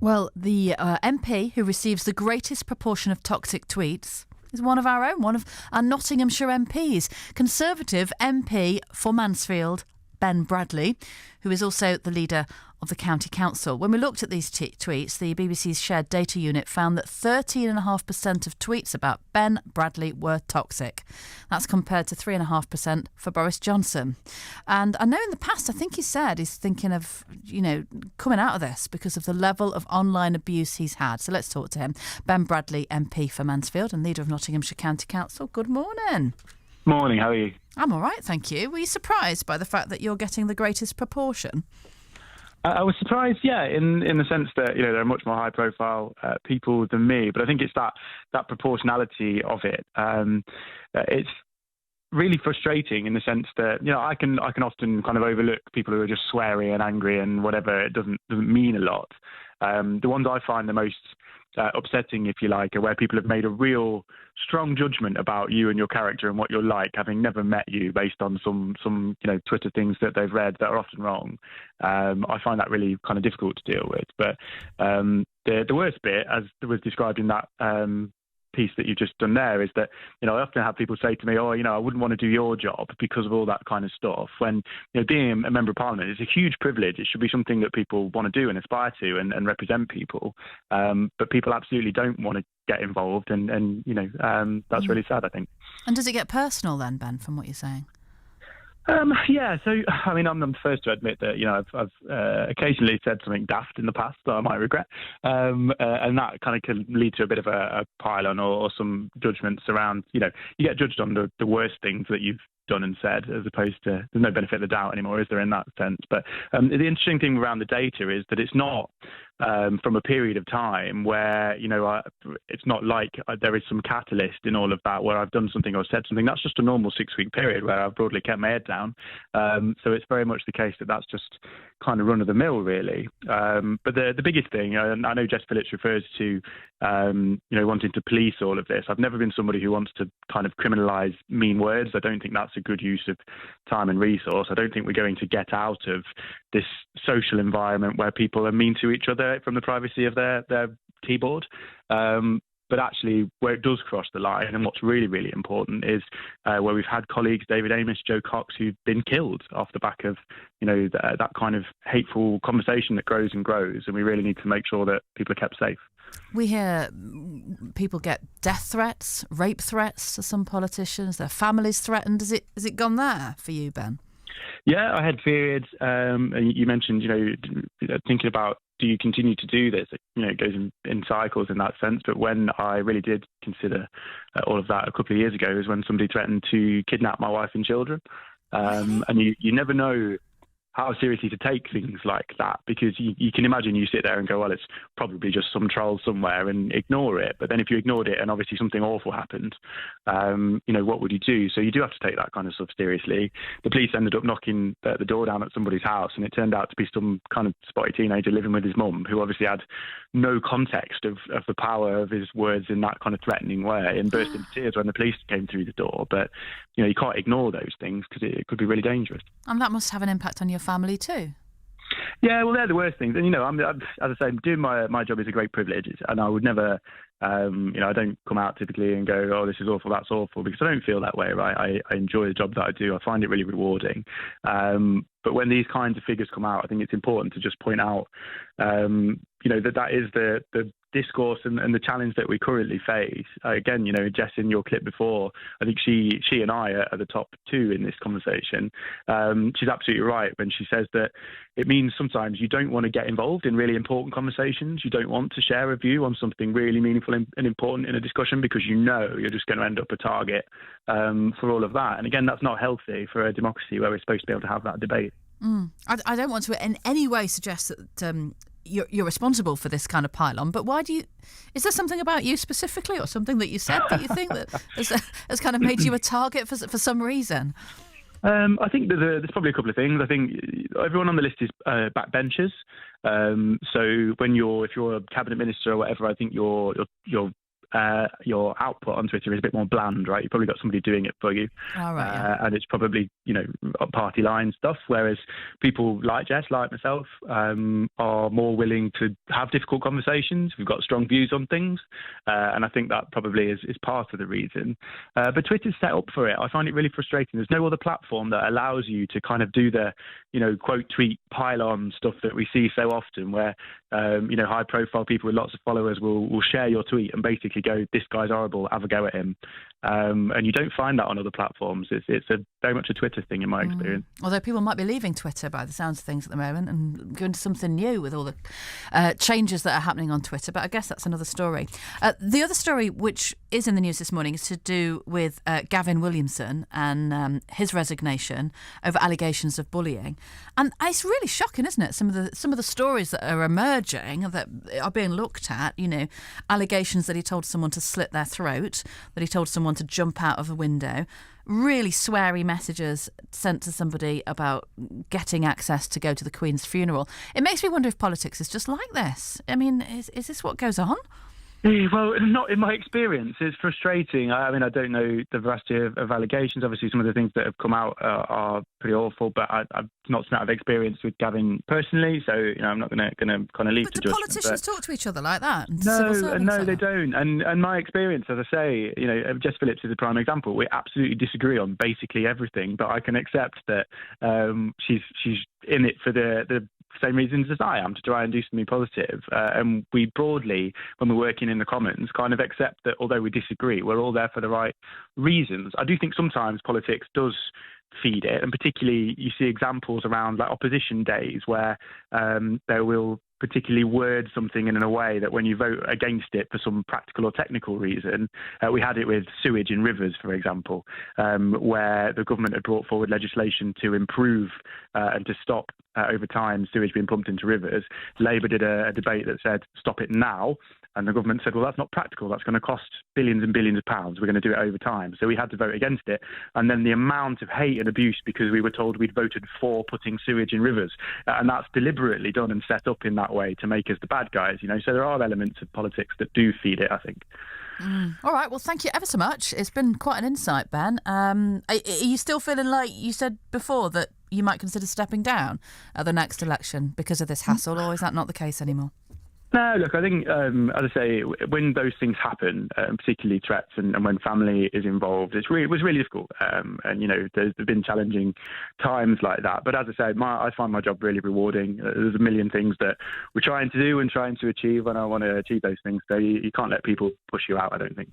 Well, the MP who receives the greatest proportion of toxic tweets is one of our own, one of our Nottinghamshire MPs, Conservative MP for Mansfield, Ben Bradley, who is also the leader of the County Council. When we looked at these tweets, the BBC's shared data unit found that 13.5% of tweets about Ben Bradley were toxic. That's compared to 3.5% for Boris Johnson. And I know in the past, I think he said he's thinking of, coming out of this because of the level of online abuse he's had. So let's talk to him. Ben Bradley, MP for Mansfield and leader of Nottinghamshire County Council. Good morning. Morning, how are you? I'm all right, thank you. Were you surprised by the fact that you're getting the greatest proportion? I was surprised, in the sense that, there are much more high-profile people than me, but I think it's that proportionality of it. It's really frustrating in the sense that, I can often kind of overlook people who are just sweary and angry and whatever. It doesn't mean a lot. The ones I find the most upsetting, if you like, are where people have made a real strong judgment about you and your character and what you're like, having never met you, based on some Twitter things that they've read that are often wrong. I find that really kind of difficult to deal with. But the worst bit, as was described in that piece that you've just done there, is that I often have people say to me, I wouldn't want to do your job because of all that kind of stuff, when being a member of parliament is a huge privilege. It should be something that people want to do and aspire to and represent people, but people absolutely don't want to get involved, and that's really sad, I think. And does it get personal then, Ben, from what you're saying? So I'm the first to admit that I've occasionally said something daft in the past that I might regret, and that kind of can lead to a bit of a pile-on or some judgments around. You get judged on the worst things that you've done and said, as opposed to, there's no benefit of the doubt anymore, is there, in that sense? But the interesting thing around the data is that it's not from a period of time where it's not like there is some catalyst in all of that where I've done something or said something. That's just a normal 6-week period where I've broadly kept my head down. So it's very much the case that that's just kind of run of the mill, really. But the biggest thing, I know Jess Phillips refers to wanting to police all of this. I've never been somebody who wants to kind of criminalise mean words. I don't think that's a good use of time and resource. I don't think we're going to get out of this social environment where people are mean to each other from the privacy of their keyboard. But actually, where it does cross the line, and what's really, really important, is where we've had colleagues, David Amos, Joe Cox, who've been killed off the back of, that kind of hateful conversation that grows and grows. And we really need to make sure that people are kept safe. We hear people get death threats, rape threats to some politicians, their families threatened. Has it gone there for you, Ben? Yeah, I had periods, and you mentioned, thinking about, do you continue to do this? It goes in cycles in that sense. But when I really did consider all of that a couple of years ago is when somebody threatened to kidnap my wife and children. And you never know how seriously to take things like that, because you can imagine, you sit there and go, well, it's probably just some troll somewhere, and ignore it. But then if you ignored it and obviously something awful happened, what would you do? So you do have to take that kind of stuff seriously. The police ended up knocking the door down at somebody's house, and it turned out to be some kind of spotty teenager living with his mum, who obviously had no context of the power of his words in that kind of threatening way, and burst into tears when the police came through the door. But you can't ignore those things, because it could be really dangerous. And that must have an impact on your family too. Yeah, well, they're the worst things. And, I'm, as I say, doing my job is a great privilege. And I would never, I don't come out typically and go, oh, this is awful, that's awful, because I don't feel that way, right? I enjoy the job that I do. I find it really rewarding. But when these kinds of figures come out, I think it's important to just point out, that is the discourse and the challenge that we currently face. Again, Jess, in your clip before, I think she and I are the top two in this conversation. She's absolutely right when she says that it means sometimes you don't want to get involved in really important conversations. You don't want to share a view on something really meaningful and important in a discussion, because you're just going to end up a target for all of that. And again, that's not healthy for a democracy where we're supposed to be able to have that debate. I don't want to in any way suggest that you're responsible for this kind of pile-on, but is there something about you specifically, or something that you said that you think that has kind of made you a target for some reason? I think there's probably a couple of things. I think everyone on the list is backbenchers. So if you're a cabinet minister or whatever, I think you're your output on Twitter is a bit more bland, right? You've probably got somebody doing it for you. And it's probably, party line stuff, whereas people like Jess, like myself, are more willing to have difficult conversations. We've got strong views on things, and I think that probably is part of the reason. But Twitter's set up for it. I find it really frustrating. There's no other platform that allows you to kind of do the, quote tweet pile-on stuff that we see so often, where high-profile people with lots of followers will share your tweet and basically go, "This guy's horrible, have a go at him." And you don't find that on other platforms. It's very much a Twitter thing in my experience. Although people might be leaving Twitter by the sounds of things at the moment and going to something new with all the changes that are happening on Twitter. But I guess that's another story. The other story, which is in the news this morning, is to do with Gavin Williamson and his resignation over allegations of bullying. And it's really shocking, isn't it? Some of the stories that are emerging, that are being looked at, allegations that he told someone to slit their throat, that he told someone to jump out of a window, really sweary messages sent to somebody about getting access to go to the Queen's funeral. It makes me wonder if politics is just like this. I mean, is this what goes on? Well, not in my experience. It's frustrating. I mean, I don't know the veracity of allegations. Obviously, some of the things that have come out are pretty awful, but I've not out of experience with Gavin personally, so I'm not going to kind of leave to judgment. But do politicians talk to each other like that? No, they don't. And my experience, as I say, Jess Phillips is a prime example. We absolutely disagree on basically everything, but I can accept that she's in it for the same reasons as I am, to try and do something positive. And we broadly, when we're working in the Commons, kind of accept that although we disagree, we're all there for the right reasons. I do think sometimes politics does feed it, and particularly you see examples around like opposition days where they will particularly word something in a way that when you vote against it for some practical or technical reason, we had it with sewage in rivers, for example, where the government had brought forward legislation to improve and to stop over time sewage being pumped into rivers. Labour did a debate that said stop it now. And the government said, well, that's not practical. That's going to cost billions and billions of pounds. We're going to do it over time. So we had to vote against it. And then the amount of hate and abuse because we were told we'd voted for putting sewage in rivers. And that's deliberately done and set up in that way to make us the bad guys, So there are elements of politics that do feed it, I think. All right. Well, thank you ever so much. It's been quite an insight, Ben. Are you still feeling like you said before that you might consider stepping down at the next election because of this hassle, or is that not the case anymore? No, look, I think, as I say, when those things happen, particularly threats and when family is involved, it was really difficult. And, there's been challenging times like that. But as I say, I find my job really rewarding. There's a million things that we're trying to do and trying to achieve, and I want to achieve those things. So you can't let people push you out, I don't think.